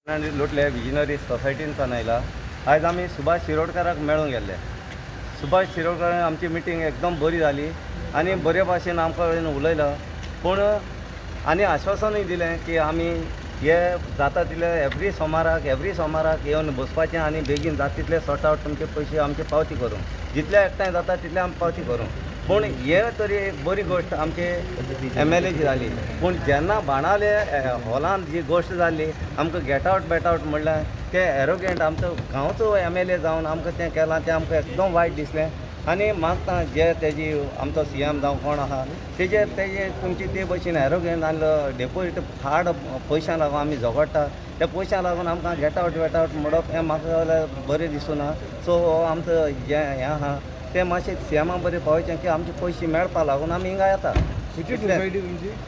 लोटले विजनरी सोसायटीन आयला। आज आम्ही सुभाष शिरोडकराक मेळूंक गेल्ले। सुभाष शिरोडकर आमची मिटींग एकदम बरी जाली आणि बरे भाशेन आमकां कडेन उलयला, पूण आनी आश्वासनूय दिलें की आमी हे जाता तितले एवरी सोमाराक येवन बसपाचें आनी बेगीन जाता तितले सॉर्ट आवट तुमचे पयशे आमचे पावती करूं, जितले एकठांय जाता तितले आमी पावती करूं। पूण हे तरी एक बरी गोश्ट आमचे MLA ची जाली। पूण जेन्ना बाणावले हॉलांत जी गोश्ट जाल्ली, आमकां गेट आवट म्हणल्यार ते एरोगेंट आमचो गांवचो MLA जावन आमकां तें केलां, तें आमकां एकदम वायट दिसलें। आनी मागता जे तेजी आमचो CM जावं कोण आहा तेजे तुमची ते भशेन एरोगेंट आनी डेपोजीट हार्ड पयशां लागून आमी झगडटा, त्या पयशां लागून आमकां गेट आवट म्हणप हें म्हाका बरें दिसूना। सो आमचो जें हें आहा ते मातशें CMा बरें पावयचें की आमचे पयशे मेळपा लागून आमी हिंगा येता।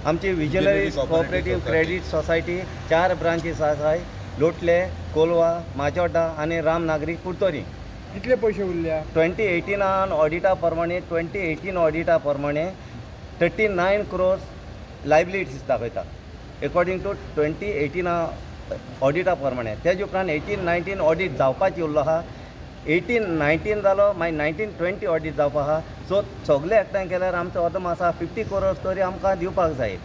आमची visionary cooperative credit society 4 branches आसाय, लोटले, कोलवा, माजोड्डा आनी रामनागरी कुर्तोरी। कितले पयशे उरल्या? 2018 ऑडिटा प्रमाणे 39 crores लायबिलिटीज दाखयता अकॉर्डिंग टू 2018 ऑडिटा प्रमाणे। तेज उपरांत 18-19 ऑडिट जावपाची उरलो आहा, 18-19 जालो, मागीर 19-20 ऑडिट जावपा आहा। सो सगळे एकठांय केल्यार आमचो अदम आसा 50 crores तरी आमकां दिवपाक जाय,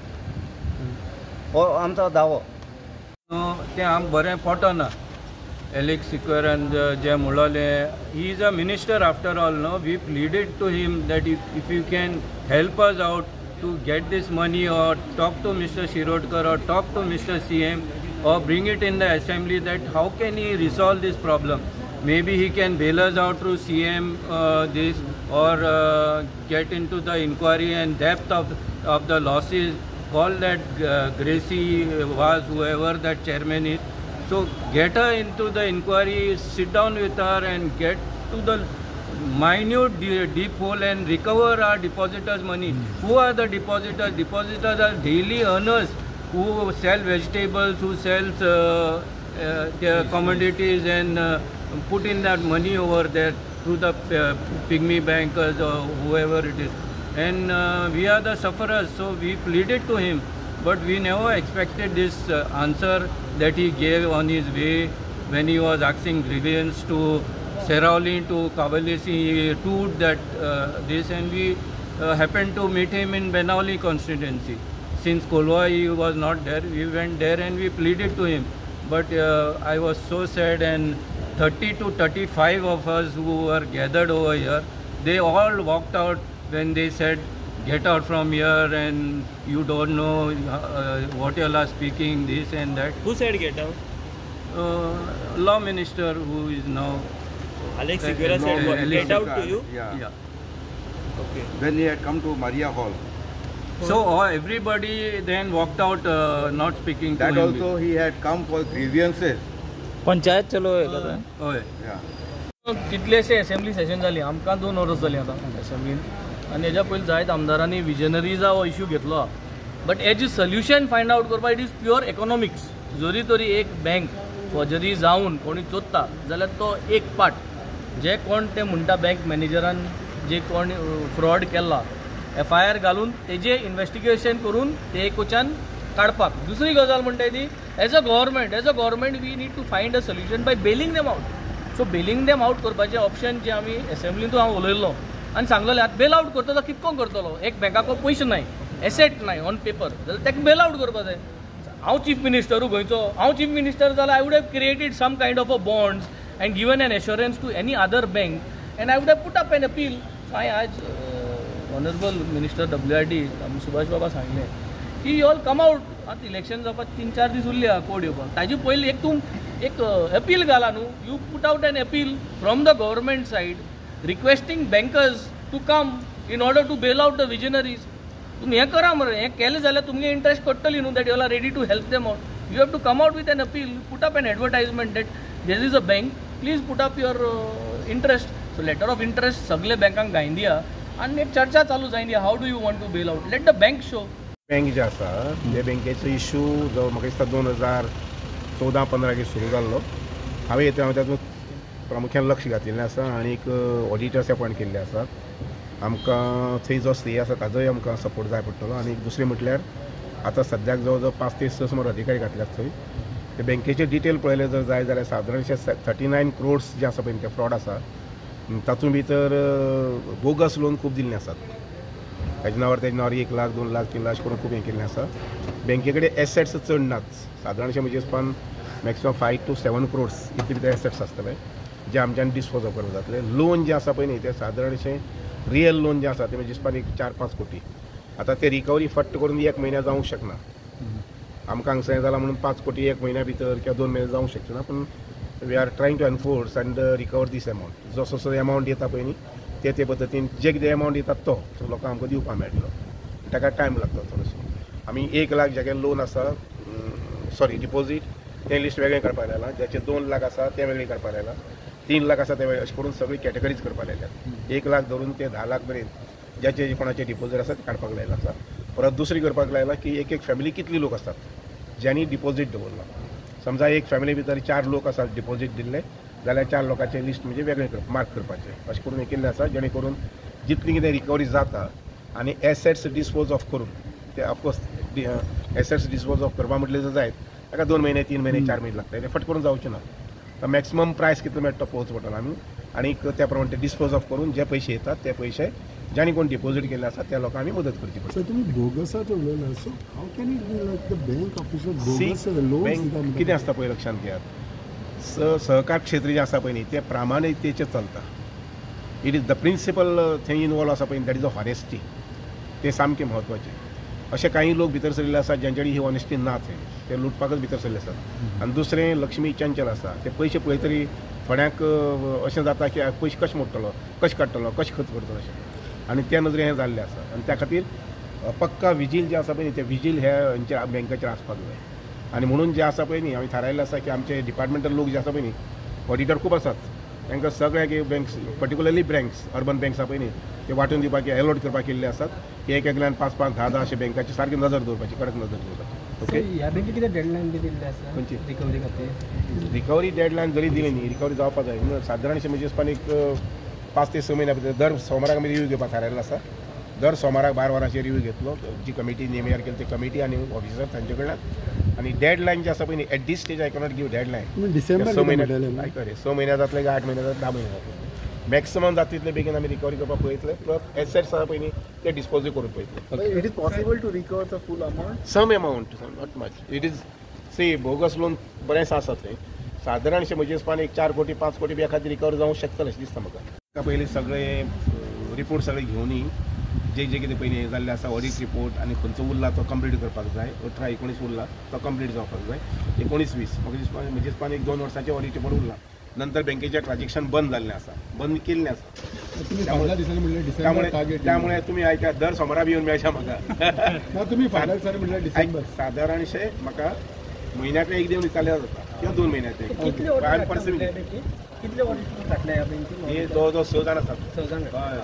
हो आमचो दावो। तें आमकां बरें पटना। एलेक्स सिक्वेरान जे म्हणलोले, he is a minister after all no. We pleaded to him that if you can help us out to get this money, or talk to Mr. Shirodkar or talk to Mr. CM or bring it in the assembly, that how can he resolve this problem. Maybe he can bail us out through CM this, or get into the inquiry and depth of the losses. Call that Gracie was whoever that chairman is. So get her into the inquiry, sit down with her and get to the minute deep hole and recover our depositors' money. Who are the depositors? Depositors are daily earners who sell vegetables, who sells their commodities and put in that money over there through the pygmy bankers or whoever it is. And we are the sufferers, so we pleaded to him, but we never expected this answer that he gave on his way when he was asking grievance to Seraolin, to Kabalisi. He toured that this, and we happened to meet him in Benauli constituency. Since Kolwa he was not there, we went there and we pleaded to him. But I was so sad, and 30 to 35 of us who were gathered over here, they all walked out when they said, get out from here and you don't know what you are speaking, this and that. Who said get out? Law minister who is now Alex Sigura said get out to you? Yeah. Okay. Then he had come to Maria Hall. So everybody then walked out, not speaking That to him. also he had come for grievances. Panchayat चलो होय. Yeah. कितलेशे assembly session जाली, आमकां 2 वर्स जालीं आतां असेंब्लीन, आनी हेज्या पयलीं जायत आमदारांनी विजनरीजा हो इश्यू घेतलो। बट हेजी सोल्युशन फायंड आवट करपाक इट इज प्युअर इकॉनॉमिक्स। जरी तरी एक बँक फॉर्जरी जावन कोणी चोरता जाल्यार तो एक पार्ट, जे कोण ते म्हणटा बँक मॅनेजरान जे कोण फ्रॉड केला FIR घालून तेजे इन्व्हेस्टिगेशन करून ते एकूच्यान काडपाक। दुसरी गजाल म्हणटा ती as a government we need to find a solution by bailing them out. So bailing them out करपाचें ऑप्शन जे आमी असेंब्लींतून हांव उलयल्लो आनी सांगलेलें, आतां बेल आवट करता तो कितको करतलो? एक बँकाको पयशे नाय, एसेट नाय ऑन पेपर, जाल्यार ताका बेल आवट करपा जाय। हांव चीफ मिनिस्टरू गोंयचो, हांव चीफ मिनिस्टर जाल्यार I would have created some kind of a bonds and given an assurance to any other bank and I would have put up an appeal. So हांवें आज honourable minister WRD Subhash Baba सांगलें की you all come out, आतां election जावपाक 3-4 दीस उरले आहा court येवपाक, ताजे पयलीं एक अपील घाला न्हू, you put out an appeal from the government side requesting bankers to come in order to bail out the visionaries. तुम्ही हें करा मरे, हें केलें जाल्यार तुमगे इंट्रस्ट कट्टली न्हू, that you are ready to help them out. You have to come out with an appeal, put up an advertisement that there is a bank, please put up your interest. So letter of interest सगळे बँकांक घायन दिया आनी एक चर्चा चालू जायन दिया, how do you want to bail out, let the bank show. Bank जे आसा ते बँकेचो इश्यू जो म्हाका दिसता 2014-15 सुरू जाल्लो। हांवें तातूंत प्रामुख्यान लक्ष घातिल्लें आसा आनी ऑडिटर्स अपॉयंट केल्ले आसात। आमकां थंय जो स्टे आसा ताजोय आमकां सपोर्ट जाय पडटलो। आनी दुसरें म्हटल्यार आतां सद्याक जवळ जवळ 5 ते 6 सुमार अधिकारी घातल्यात थंय, ते बँकेचे डिटेल पळयले जर जाय जाल्यार सादारणशे 39 crores जे आसा पळय ते फ्रॉड आसा. तातूंत भितर बोगस लोन खूब दिल्लीं आसात. तेजे नावार 1 लाख 2 लाख 3 लाख करून खूब हें केल्लें आसा. बँके कडेन एसेट्स चड नात. सादारणशे म्हजे हिसपान मॅक्सिमम 5 to 7 crores इतले भितर एसेट्स आसतले जे आमच्यान डिस्पोज करप जातले. लोन जे आसा पळय न्ही ते सादारणशे रियल लोन जे आसा ते म्हजे हिसपान 4-5 कोटी. आतां ते रिकवरी फट्ट करून 1 म्हयन्या जावंक शकना. आमकां हांगसर जालां म्हणून 5 कोटी 1 म्हयन्या भितर किंवा 2 म्हयने जावंक शकना. पूण we are trying to enforce and recover this amount. जसो एमावंट येता पळय न्ही ते पद्दतीन जे कितें एमावंट येता तो लोकांक आमकां दिवपाक मेळटलो. ताका टायम लागता थोडोसो. आमी 1 लाख जागे लोन आसा डिपॉझीट तें लिस्ट वेगळें काडपाक लायलां. ज्याचे 2 लाख आसा तें वेगळें काडपाक लायलां. 3 लाख आसा ते वेगळे अशें करून सगळी कॅटेगरीज करपाक लायल्यात. 1 लाख धरून ते 10 लाख पर्यंत ज्याचे कोणाचे डिपॉझीट आसा ते काडपाक लायला आसा. परत दुसरी करपाक लायला की एक फॅमिली कितली लोक आसतात ज्यांनी डिपॉझीट दवरला. समजा एक फॅमिली भितर 4 लोक आसात डिपॉझीट दिल्ले जाल्यार 4 लोकांचे लिस्ट म्हणजे वेगळें मार्क करपाचें अशें करून हे केल्लें आसा. जेणे करून जितली कितें रिकवरी जाता आनी एसेट्स डिस्पोज ऑफ करून ते ऑफकोर्स एसेट्स डिस्पोज ऑफ करपा म्हटलें जर जायत ताका 2 महिने 3 महिने 4 महिने लागता. ते फट करून जावचें ना. मॅक्सिमम प्रायस कितलो मेळटा तो पळोवचो पडटलो आमी. आनी त्या प्रमाणे ते डिस्पोज ऑफ करून जे पयशे येतात ते पयशे ज्यांनी कोण डिपॉझीट केल्ले आसा त्या लोकांक आमी मदत करची पडटा. सर तुम्ही बोगसाचो उलयला. So how can it be like the bank official bogus loans कितें आसता पळय लक्षांत घेयात. सहकार क्षेत्र जे आसा पळय न्ही ते प्रामाणिकतेचेर चलता. इट इज द प्रिंसिपल थंय इनवॉल्व आसा पळय दॅट इज अ हॉनेस्टी. ते सामकें म्हत्वाचें. अशे काही लोक भितर सरलेले आसात ज्यांच्यानी ही ऑनेस्टी ना ते लुटपाकच भितर सरले आसात. आनी दुसरें लक्ष्मी चंचल आसा. ते पयशे पळयतरी थोड्यांक अशें जाता की पयशे कशे मोडटलो कशे काडटलो कशे खर्च करतलो अशें. आनी त्या नदरेन हें जाल्लें आसा. आनी त्या खातीर पक्का विजील जे आसा पळय न्ही ते विजील हे हेंचेर बँकाचेर आसपाक जाय. आनी म्हणून जे आसा पळय न्ही हांवें थारायल्लें आसा की आमचे डिपार्टमेंटल लोक जे आसा पळय न्ही ऑडिटर खूब आसात. तांकां सगळ्याक banks particularly banks urban banks आसा पळय न्ही ते वांटून दिवपाक अलॉट करपाक केल्ले आसात. की एकल्यान 5-5 10-10 अशे बँकाची सारकी नजर दवरपाची कडक नजर दवरपाची. ओके. ह्या बँकेक कितें डेडलायन बी दिल्ली आसा खंयची रिकवरी खातीर? रिकवरी डेडलायन जरी दिली न्ही रिकवरी जावपाक जाय. सादारणशें म्हजे हिसपान एक 5 ते 6 म्हयन्या भितर दर सोमाराक आमी रिव्यू घेवपाक थारायल्लो आसा. दर सोमाराक 12 वरांचेर रिव्यू घेतलो. जी कमिटी नेमियार केली ती कमिटी आनी ऑफिसर तांचे कडल्यान. आनी डेडलायन जे आसा पळय न्ही at this stage I cannot give deadline. डिसेंबर 6 म्हयने जातले काय 8 म्हयने जातले 10 म्हयने जातले. मॅक्सिमम जाता तितले बेगीन आमी रिकवरी करपाक पळयतले. प्लस एसेट्स आसा पळय न्ही ते डिस्पोजूय करून पळयतले. It is possible to recover the full amount. Some amount not much. It is see bogus loan बरेंच आसा थंय. सादारणशें म्हजे हिसपान एक 4 कोटी 5 कोटी बी खातीर रिकवर जावंक शकतलें अशें दिसता म्हाका. ताका पयलीं सगळे रिपोर्ट सगळे घेवनी जे कितें पयलीं जाल्लें आसा ऑडिट रिपोर्ट आनी खंयचो उरला तो कंप्लीट करपाक जाय. 18-19 उरला तो कंप्लीट जावपाक जाय. 19-20 म्हाका म्हजे हिसपान 1-2 वर्साचें ऑडिट रिपोर्ट उरला. नंतर बँकेचें ट्रान्झॅक्शन बंद जाल्लें आसा बंद केल्लें आसा. त्यामुळे तुम्ही आयका दर सोमारा बी येवन मेळच्या म्हाका. तुम्ही फाटल्या दिसांनी म्हणल्यार डिसेंबर सादारणशे म्हाका म्हयन्याक 1 दिवन दिताले जाता किंवा 2 म्हयन्याक कितले ऑडिट फाटल्या ह्या बँकेक? कितले ऑडिट फाटल्या ह्या बँकेक? हे 2-2 6 जाण आसात. 6 जाण. हय.